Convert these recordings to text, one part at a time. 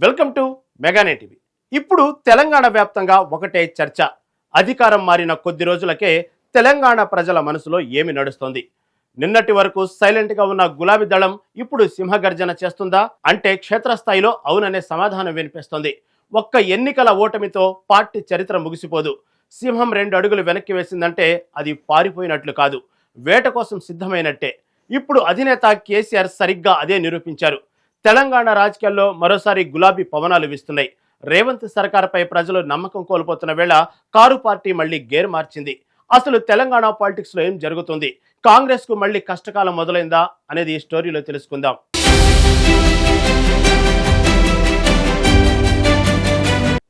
Welcome to మెగానే TV. ఇప్పుడు తెలంగాణ వ్యాప్తంగా ఒకటే చర్చ. అధికారం మారిన కొద్ది రోజులకే తెలంగాణ ప్రజల మనసులో ఏమి నడుస్తోంది? నిన్నటి వరకు సైలెంట్గా ఉన్న గులాబీ దళం ఇప్పుడు సింహగర్జన చేస్తుందా అంటే క్షేత్రస్థాయిలో అవుననే సమాధానం వినిపిస్తోంది. ఒక్క ఎన్నికల ఓటమితో పార్టీ చరిత్ర ముగిసిపోదు. సింహం 2 అడుగులు వెనక్కి వేసిందంటే అది పారిపోయినట్లు కాదు, వేట కోసం సిద్ధమైనట్టే. ఇప్పుడు అధినేత కేసీఆర్ సరిగ్గా అదే నిరూపించారు. తెలంగాణ రాజకీయాల్లో మరోసారి గులాబీ పవనాలు వీస్తున్నాయి. రేవంత్ సర్కార్పై ప్రజలు నమ్మకం కోల్పోతున్న వేళ కారు పార్టీ మళ్లీ గేర్ మార్చింది. అసలు తెలంగాణ పాలిటిక్స్ లో ఏం జరుగుతుంది? కాంగ్రెస్ కు మళ్లీ కష్టకాలం మొదలైందా అనేది ఈ స్టోరీలో తెలుసుకుందాం.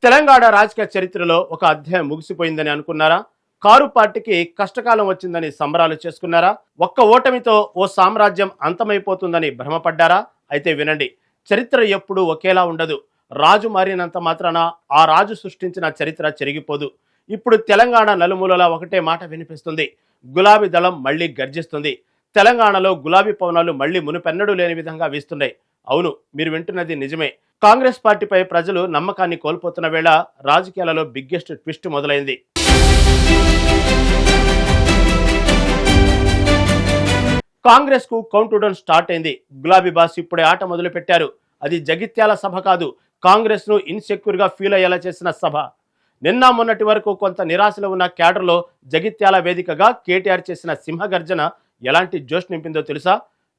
తెలంగాణ రాజకీయ చరిత్రలో ఒక అధ్యాయం ముగిసిపోయిందని అనుకున్నారా? కారు పార్టీకి కష్టకాలం వచ్చిందని సంబరాలు చేసుకున్నారా? ఒక్క ఓటమితో ఓ సామ్రాజ్యం అంతమైపోతుందని భ్రమపడ్డారా? అయితే వినండి, చరిత్ర ఎప్పుడూ ఒకేలా ఉండదు. రాజు మారినంత మాత్రాన ఆ రాజు సృష్టించిన చరిత్ర చెరిగిపోదు. ఇప్పుడు తెలంగాణ నలుమూలలా ఒకటే మాట వినిపిస్తుంది. గులాబీ దళం మళ్లీ గర్జిస్తుంది. తెలంగాణలో గులాబీ పవనాలు మళ్లీ మునుపెన్నడూ లేని విధంగా వీస్తున్నాయి. అవును, మీరు వింటున్నది నిజమే. కాంగ్రెస్ పార్టీపై ప్రజలు నమ్మకాన్ని కోల్పోతున్న వేళ రాజకీయాలలో బిగ్గెస్ట్ ట్విస్ట్ మొదలైంది. కాంగ్రెస్ కు కౌంట్ డౌన్ స్టార్ట్ అయింది. గులాబీ బాస్ ఇప్పుడే ఆట మొదలు పెట్టారు. అది జగిత్యాల సభ కాదు, కాంగ్రెస్ ను ఇన్సెక్యూర్ గా ఫీల్ అయ్యేలా చేసిన సభ. నిన్న మొన్నటి వరకు కొంత నిరాశలో ఉన్న క్యాడర్లో జగిత్యాల వేదికగా కేటీఆర్ చేసిన సింహగర్జన ఎలాంటి జోష్ నింపిందో తెలుసా?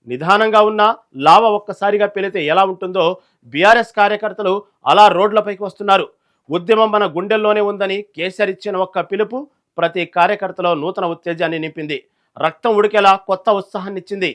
నిదానంగా ఉన్న లావ ఒక్కసారిగా పేలితే ఎలా ఉంటుందో బీఆర్ఎస్ కార్యకర్తలు అలా రోడ్లపైకి వస్తున్నారు. ఉద్యమం మన గుండెల్లోనే ఉందని కేసీఆర్ ఇచ్చిన ఒక్క పిలుపు ప్రతి కార్యకర్తలో నూతన ఉత్తేజాన్ని నింపింది. రక్తం ఉడికేలా కొత్త ఉత్సాహాన్ని ఇచ్చింది.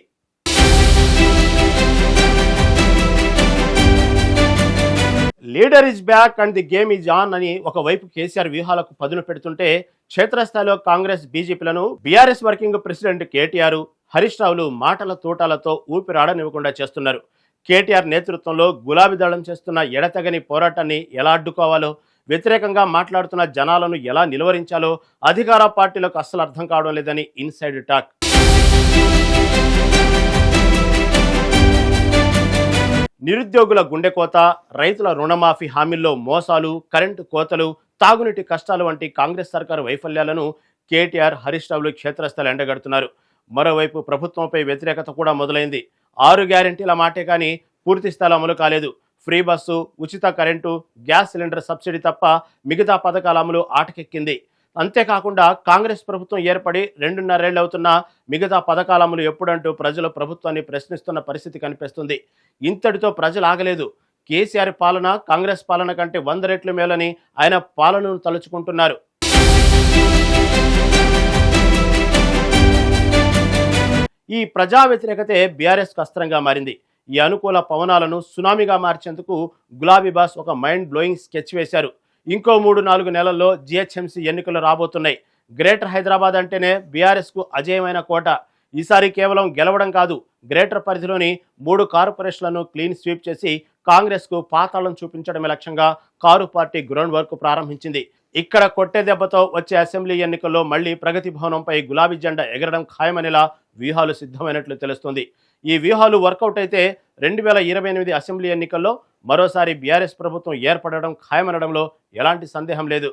Leader is back and the game is on అని ఒకవైపు కేసీఆర్ వ్యూహాలకు పదును పెడుతుంటే, క్షేత్రస్థాయిలో కాంగ్రెస్ బీజేపీలను బీఆర్ఎస్ వర్కింగ్ ప్రెసిడెంట్ కేటీఆర్, హరీష్ రావులు మాటల తూటాలతో ఊపిరాడనివ్వకుండా చేస్తున్నారు. కేటీఆర్ నేతృత్వంలో గులాబీ దళం చేస్తున్న ఎడతెగని పోరాటాన్ని ఎలా అడ్డుకోవాలో, వ్యతిరేకంగా మాట్లాడుతున్న జనాలను ఎలా నిలువరించాలో అధికార పార్టీలకు అస్సలు అర్థం కావడం లేదని ఇన్సైడ్ టాక్. నిరుద్యోగుల గుండెకోత, రైతుల రుణమాఫీ హామీల్లో మోసాలు, కరెంటు కోతలు, తాగునీటి కష్టాలు వంటి కాంగ్రెస్ సర్కారు వైఫల్యాలను కేటీఆర్, హరీష్ రావులు క్షేత్రస్థాయిలో ఎండగడుతున్నారు. మరోవైపు ప్రభుత్వంపై వ్యతిరేకత కూడా మొదలైంది. 6 గ్యారెంటీల మాటే కానీ పూర్తి స్థాయిలో అమలు కాలేదు. ఫ్రీ బస్సు, ఉచిత కరెంటు, గ్యాస్ సిలిండర్ సబ్సిడీ తప్ప మిగతా పథకాల అమలు ఆటకెక్కింది. అంతేకాకుండా కాంగ్రెస్ ప్రభుత్వం ఏర్పడి 2.5 ఏళ్ళు అవుతున్నా మిగతా పథకాల అమలు ఎప్పుడంటూ ప్రజలు ప్రభుత్వాన్ని ప్రశ్నిస్తున్న పరిస్థితి కనిపిస్తుంది. ఇంతటితో ప్రజలు ఆగలేదు. కేసీఆర్ పాలన కాంగ్రెస్ పాలన కంటే 100 రెట్లు మేలని ఆయన పాలనను తలుచుకుంటున్నారు. ఈ ప్రజా వ్యతిరేకతే బీఆర్ఎస్ అస్త్రంగా మారింది. ఈ అనుకూల పవనాలను సునామీగా మార్చేందుకు గులాబీ బాస్ ఒక మైండ్ బ్లోయింగ్ స్కెచ్ వేశారు. ఇంకో 3-4 నెలల్లో జిహెచ్ఎంసీ ఎన్నికలు రాబోతున్నాయి. గ్రేటర్ హైదరాబాద్ అంటేనే బీఆర్ఎస్ కు అజేయమైన కోట. ఈసారి కేవలం గెలవడం కాదు, గ్రేటర్ పరిధిలోని 3 కార్పొరేషన్లను క్లీన్ స్వీప్ చేసి కాంగ్రెస్ కు పాతాళం చూపించడమే లక్ష్యంగా కారు పార్టీ గ్రౌండ్ వర్క్ ప్రారంభించింది. ఇక్కడ కొట్టే దెబ్బతో వచ్చే అసెంబ్లీ ఎన్నికల్లో మళ్లీ ప్రగతి భవనంపై గులాబీ జెండా ఎగరడం ఖాయమనేలా వ్యూహాలు సిద్ధమైనట్లు తెలుస్తోంది. ఈ వ్యూహాలు వర్కౌట్ అయితే 2028 అసెంబ్లీ ఎన్నికల్లో మరోసారి బీఆర్ఎస్ ప్రభుత్వం ఏర్పడడం ఖాయమనడంలో ఎలాంటి సందేహం లేదు.